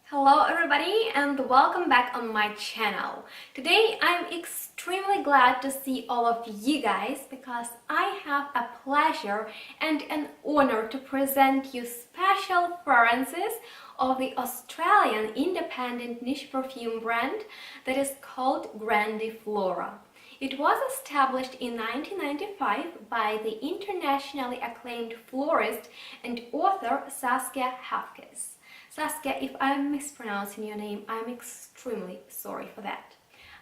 Hello everybody and welcome back on my channel. Today I'm extremely glad to see all of you guys because I have a pleasure and an honor to present you special fragrances of the Australian independent niche perfume brand that is called Grandiflora. It was established in 1995 by the internationally acclaimed florist and author Saskia Hafkes. Saskia, if I'm mispronouncing your name, I'm extremely sorry for that.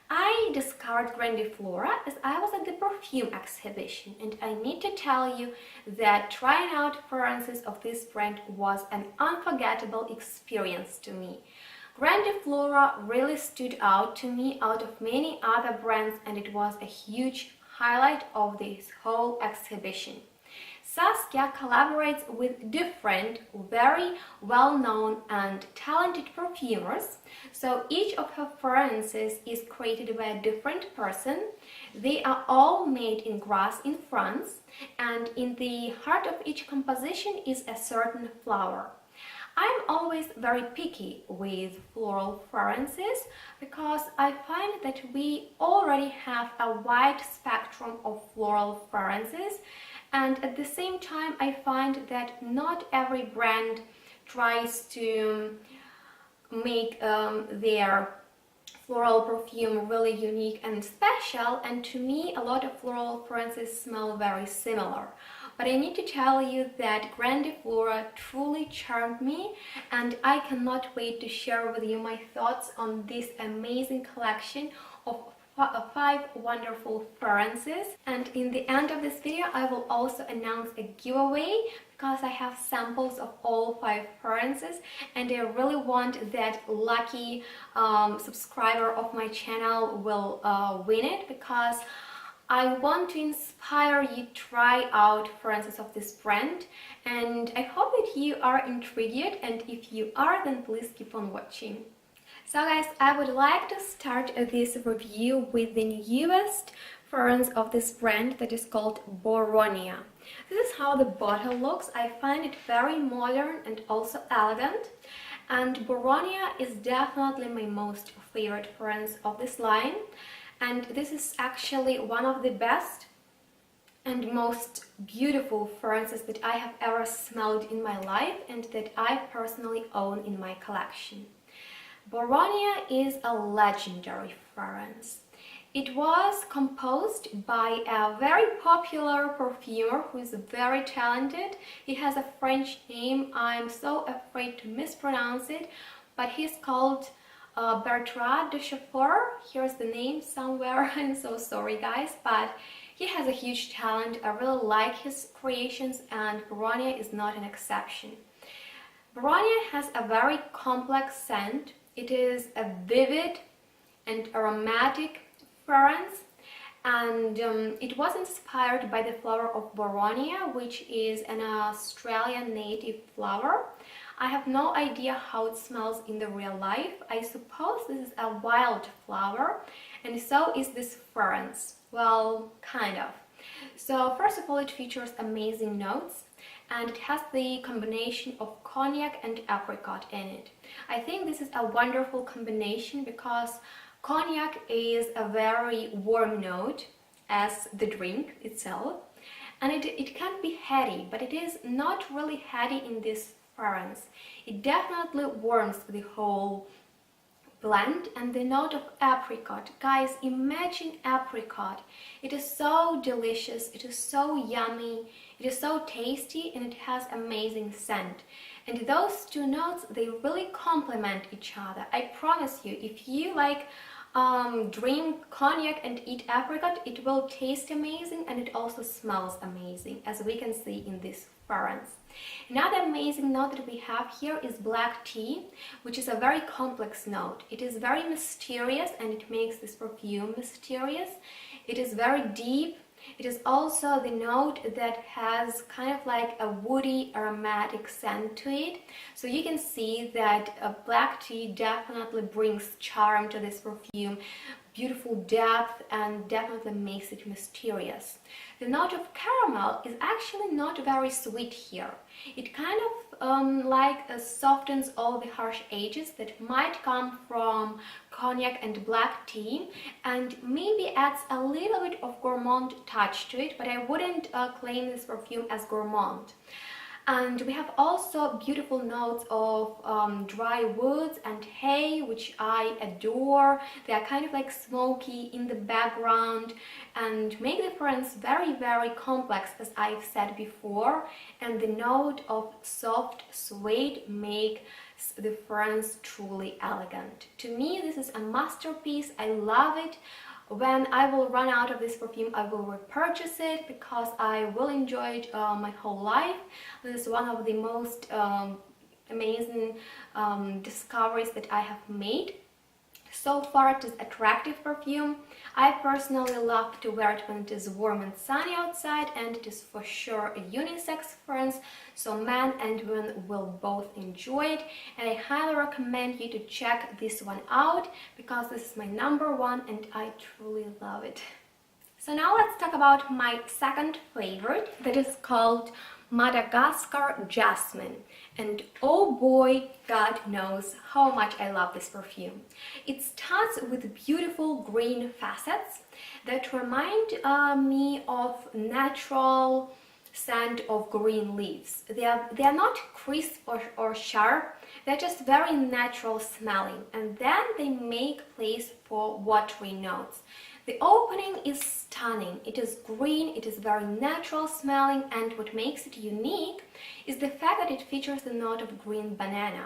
I discovered Grandiflora as I was at the perfume exhibition, and I need to tell you that trying out fragrances of this brand was an unforgettable experience to me. Grandiflora really stood out to me out of many other brands, and it was a huge highlight of this whole exhibition. Saskia collaborates with different, very well-known and talented perfumers, so each of her fragrances is created by a different person. They are all made in Grasse in France, and in the heart of each composition is a certain flower. I'm always very picky with floral fragrances because I find that we already have a wide spectrum of floral fragrances, and at the same time I find that not every brand tries to make their floral perfume really unique and special, and to me a lot of floral fragrances smell very similar. But I need to tell you that Grandiflora truly charmed me, and I cannot wait to share with you my thoughts on this amazing collection of 5 wonderful fragrances. And in the end of this video I will also announce a giveaway because I have samples of all 5 fragrances, and I really want that lucky subscriber of my channel will win it, because I want to inspire you to try out fragrances of this brand, and I hope that you are intrigued, and if you are, then please keep on watching. So guys, I would like to start this review with the newest fragrance of this brand that is called Boronia. This is how the bottle looks. I find it very modern and also elegant, and Boronia is definitely my most favorite fragrance of this line. And this is actually one of the best and most beautiful fragrances that I have ever smelled in my life and that I personally own in my collection. Boronia is a legendary fragrance. It was composed by a very popular perfumer who is very talented. He has a French name, I'm so afraid to mispronounce it, but he's called Bertrand de Chauffour. Here's the name somewhere. I'm so sorry guys, but he has a huge talent. I really like his creations, and Boronia is not an exception. Boronia has a very complex scent. It is a vivid and aromatic fragrance, and it was inspired by the flower of Boronia, which is an Australian native flower. I have no idea how it smells in the real life. I suppose this is a wild flower, and so is this fragrance. Well, kind of. So first of all, it features amazing notes, and it has the combination of cognac and apricot in it. I think this is a wonderful combination because cognac is a very warm note as the drink itself, and it can be heady, but it is not really heady in this fragrance. It definitely warms the whole blend, and the note of apricot. Guys, imagine apricot. It is so delicious, it is so yummy, it is so tasty, and it has amazing scent. And those two notes, they really complement each other. I promise you, if you like drink cognac and eat apricot, it will taste amazing, and it also smells amazing, as we can see in this fragrance. Another amazing note that we have here is black tea, which is a very complex note. It is very mysterious, and it makes this perfume mysterious. It is very deep. It is also the note that has kind of like a woody aromatic scent to it. So you can see that black tea definitely brings charm to this perfume, beautiful depth, and definitely makes it mysterious. The note of caramel is actually not very sweet here. It kind softens all the harsh edges that might come from cognac and black tea, and maybe adds a little bit of gourmand touch to it, but I wouldn't claim this perfume as gourmand. And we have also beautiful notes of dry woods and hay, which I adore. They are kind of like smoky in the background and make the fragrance very, very complex, as I've said before. And the note of soft suede makes the fragrance truly elegant. To me, this is a masterpiece. I love it. When I will run out of this perfume, I will repurchase it because I will enjoy it my whole life. This is one of the most amazing discoveries that I have made. So far, it is attractive perfume. I personally love to wear it when it is warm and sunny outside, and it is for sure a unisex fragrance, so men and women will both enjoy it. And I highly recommend you to check this one out because this is my #1 and I truly love it. So now let's talk about my second favorite, that is called Madagascar Jasmine. And oh boy, God knows how much I love this perfume. It starts with beautiful green facets that remind me of natural scent of green leaves. They are not crisp or sharp, they're just very natural smelling, and then they make place for watery notes. The opening is stunning. It is green, it is very natural smelling, and what makes it unique is the fact that it features the note of green banana.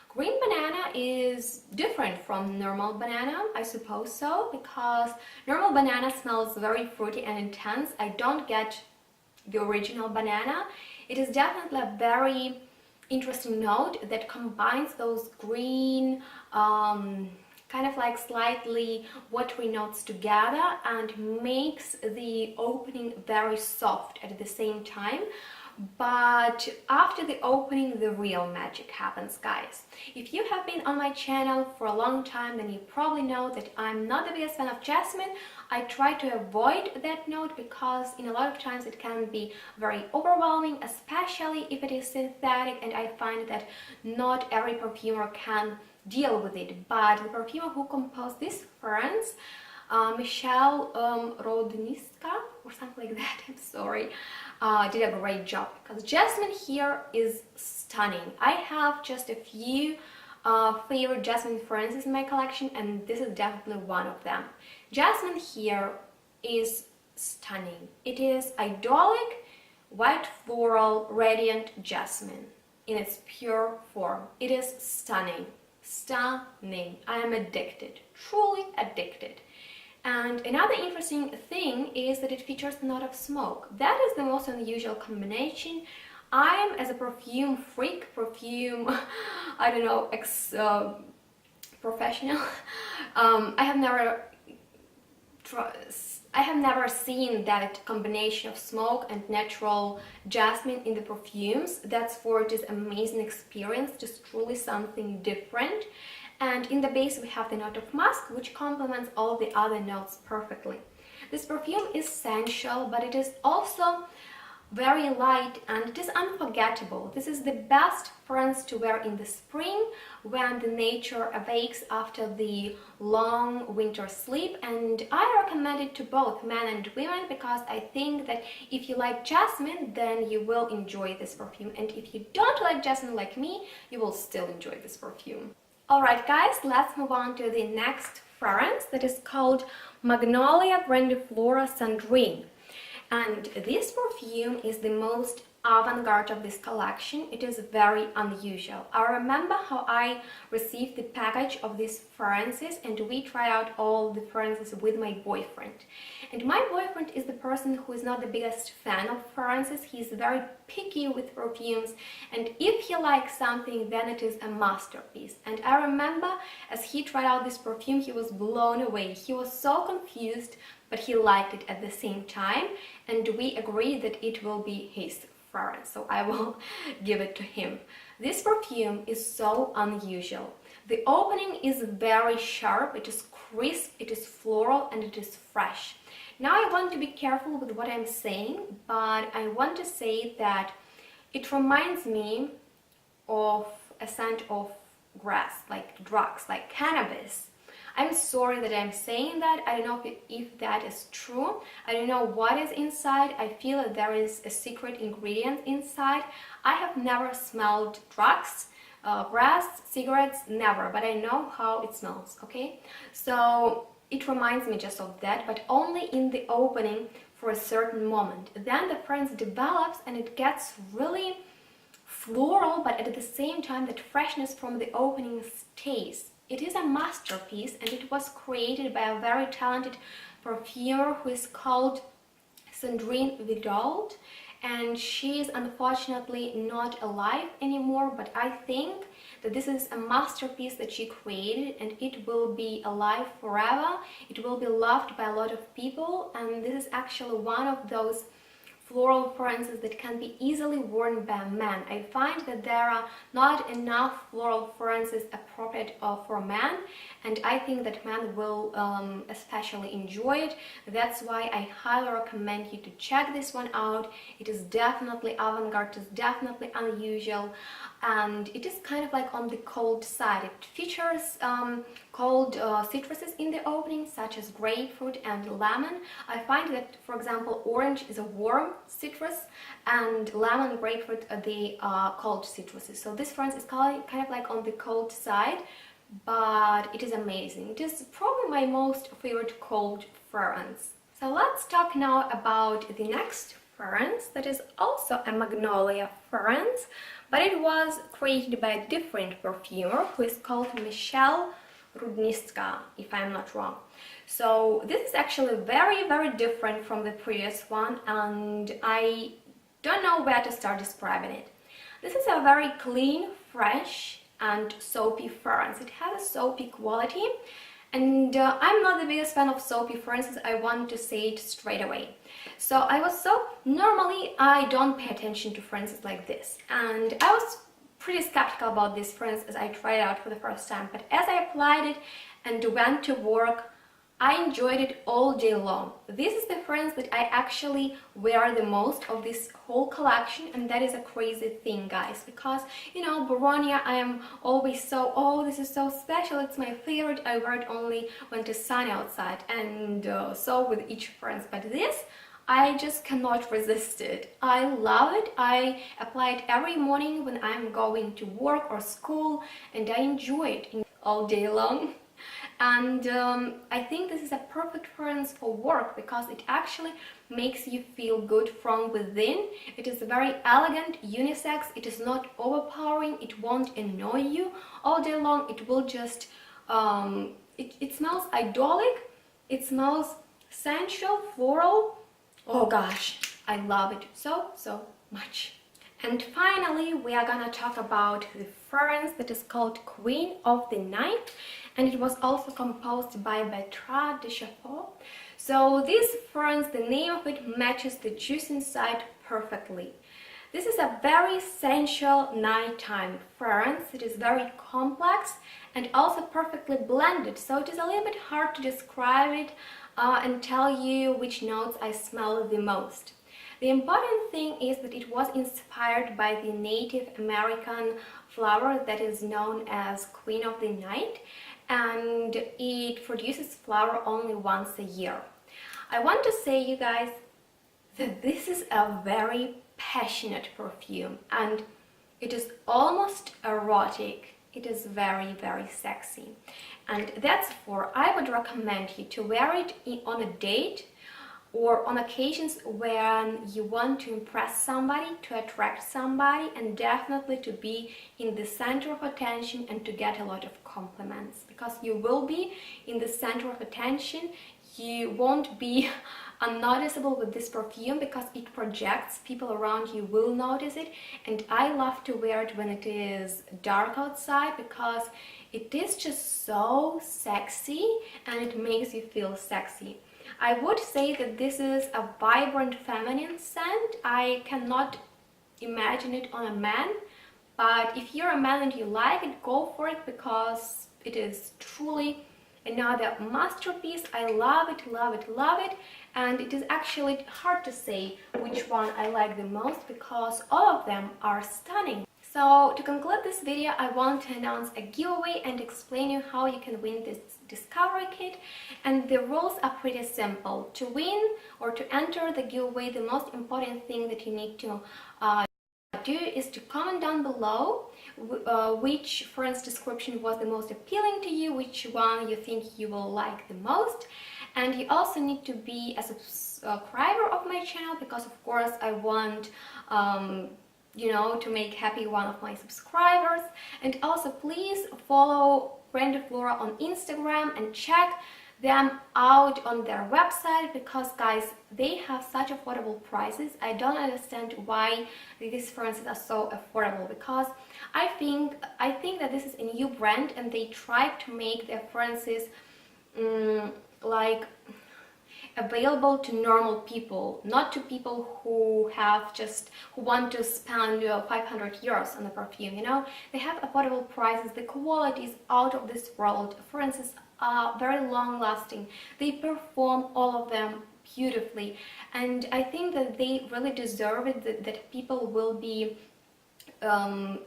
Green banana is different from normal banana, I suppose so, because normal banana smells very fruity and intense. I don't get the original banana. It is definitely a very interesting note that combines those green, kind of like slightly watery notes together and makes the opening very soft at the same time. But after the opening, the real magic happens, guys. If you have been on my channel for a long time, then you probably know that I'm not the biggest fan of jasmine. I try to avoid that note because in a lot of times it can be very overwhelming, especially if it is synthetic, and I find that not every perfumer can deal with it. But the perfumer who composed this fragrance, Michel Rubisco or something like that, I'm sorry, did a great job because jasmine here is stunning. I have just a few favorite jasmine fragrances in my collection, and this is definitely one of them. Jasmine here is stunning. It is idyllic, white floral, radiant jasmine in its pure form. It is stunning. Stunning. I am addicted, truly addicted. And another interesting thing is that it features a note of smoke. That is the most unusual combination. I'm, as a perfume freak, I don't know, professional, I have never seen that combination of smoke and natural jasmine in the perfumes. That's for this amazing experience, just truly something different. And in the base we have the note of musk, which complements all the other notes perfectly. This perfume is sensual, but it is also very light and it is unforgettable. This is the best fragrance to wear in the spring when the nature awakes after the long winter sleep, and I recommend it to both men and women because I think that if you like jasmine, then you will enjoy this perfume, and if you don't like jasmine like me, you will still enjoy this perfume. Alright guys, let's move on to the next fragrance that is called Magnolia Grandiflora Sandrine. And this perfume is the most avant-garde of this collection. It is very unusual. I remember how I received the package of these fragrances and we tried out all the fragrances with my boyfriend. And my boyfriend is the person who is not the biggest fan of fragrances. He's very picky with perfumes, and if he likes something, then it is a masterpiece. And I remember as he tried out this perfume, he was blown away. He was so confused, but he liked it at the same time, and we agreed that it will be his fragrance, so I will give it to him. This perfume is so unusual. The opening is very sharp, it is crisp, it is floral, and it is fresh. Now I want to be careful with what I'm saying, but I want to say that it reminds me of a scent of grass, like drugs, like cannabis. I'm sorry that I'm saying that. I don't know if that is true. I don't know what is inside. I feel that there is a secret ingredient inside. I have never smelled drugs, grass, cigarettes, never, but I know how it smells, okay? So it reminds me just of that, but only in the opening for a certain moment. Then the fragrance develops and it gets really floral, but at the same time that freshness from the opening stays. It is a masterpiece, and it was created by a very talented perfumer who is called Sandrine, and she is unfortunately not alive anymore, but I think that this is a masterpiece that she created, and it will be alive forever. It will be loved by a lot of people, and this is actually one of those floral fragrances that can be easily worn by men. I find that there are not enough floral fragrances appropriate for men, and I think that men will especially enjoy it. That's why I highly recommend you to check this one out. It is definitely avant-garde, it is definitely unusual, and it is kind of like on the cold side. It features cold citruses in the opening, such as grapefruit and lemon. I find that, for example, orange is a warm citrus, and lemon and grapefruit are the cold citruses. So this fragrance is kind of like on the cold side, but it is amazing. It is probably my most favorite cold fragrance. So let's talk now about the next fragrance that is also a Magnolia fragrance, but it was created by a different perfumer who is called Michel Rubisco, if I'm not wrong. So this is actually very, very different from the previous one, and I don't know where to start describing it. This is a very clean, fresh and soapy fragrance. It has a soapy quality, and I'm not the biggest fan of soapy fragrances. I want to say it straight away. So normally I don't pay attention to fragrances like this, and I was pretty skeptical about this fragrance as I tried it out for the first time, but as I applied it and went to work, I enjoyed it all day long. This is the fragrance that I actually wear the most of this whole collection, and that is a crazy thing, guys, because, you know, Boronia, I am always so, oh, this is so special, it's my favorite, I wear it only when it's sunny outside, and so with each fragrance, but this, I just cannot resist it. I love it. I apply it every morning when I'm going to work or school, and I enjoy it all day long. And I think this is a perfect fragrance for work because it actually makes you feel good from within. It is very elegant, unisex, it is not overpowering, it won't annoy you all day long. It will just, it smells idyllic, it smells sensual, floral. Oh gosh, I love it so much. And finally, we are gonna talk about the fragrance that is called Queen of the Night, and it was also composed by Bertrand de Chauffour. So this fragrance, the name of it matches the juice inside perfectly. This is a very sensual nighttime fragrance. It is very complex and also perfectly blended, so it is a little bit hard to describe it and tell you which notes I smell the most. The important thing is that it was inspired by the Native American flower that is known as Queen of the Night, and it produces flower only once a year. I want to say, you guys, that this is a very passionate perfume, and it is almost erotic. It is very, very sexy, and that's for I would recommend you to wear it on a date or on occasions when you want to impress somebody, to attract somebody, and definitely to be in the center of attention and to get a lot of compliments, because you will be in the center of attention. You won't be unnoticeable with this perfume because it projects. People around you will notice it, and I love to wear it when it is dark outside because it is just so sexy and it makes you feel sexy. I would say that this is a vibrant feminine scent. I cannot imagine it on a man, but if you're a man and you like it, go for it because it is truly another masterpiece. I love it, love it, love it, and it is actually hard to say which one I like the most because all of them are stunning. So to conclude this video, I want to announce a giveaway and explain you how you can win this discovery kit. And the rules are pretty simple. To win or to enter the giveaway, the most important thing that you need to do is to comment down below which friend's description was the most appealing to you, which one you think you will like the most. And you also need to be a subscriber of my channel, because of course I want you know, to make happy one of my subscribers. And also please follow Grandiflora on Instagram and check them out on their website, because guys, they have such affordable prices. I don't understand why these fragrances are so affordable, because I think that this is a new brand and they try to make their fragrances like available to normal people, not to people who want to spend 500 euros on a perfume, you know. They have affordable prices, the quality is out of this world, fragrances are very long lasting, they perform all of them beautifully, and I think that they really deserve it, that people will be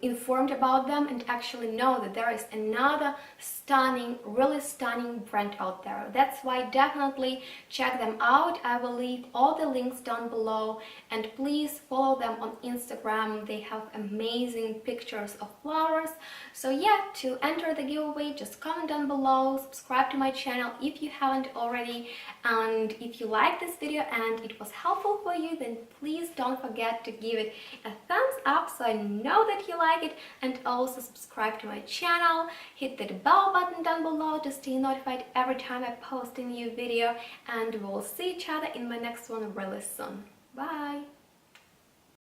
informed about them and actually know that there is another stunning, really stunning brand out there. That's why definitely check them out. I will leave all the links down below, and please follow them on Instagram. They have amazing pictures of flowers. So yeah, to enter the giveaway, just comment down below, subscribe to my channel if you haven't already, and if you like this video and it was helpful for you, then please don't forget to give it a thumbs up so I know that you like it, and also subscribe to my channel, hit that bell button down below to stay notified every time I post a new video, and we'll see each other in my next one really soon. Bye!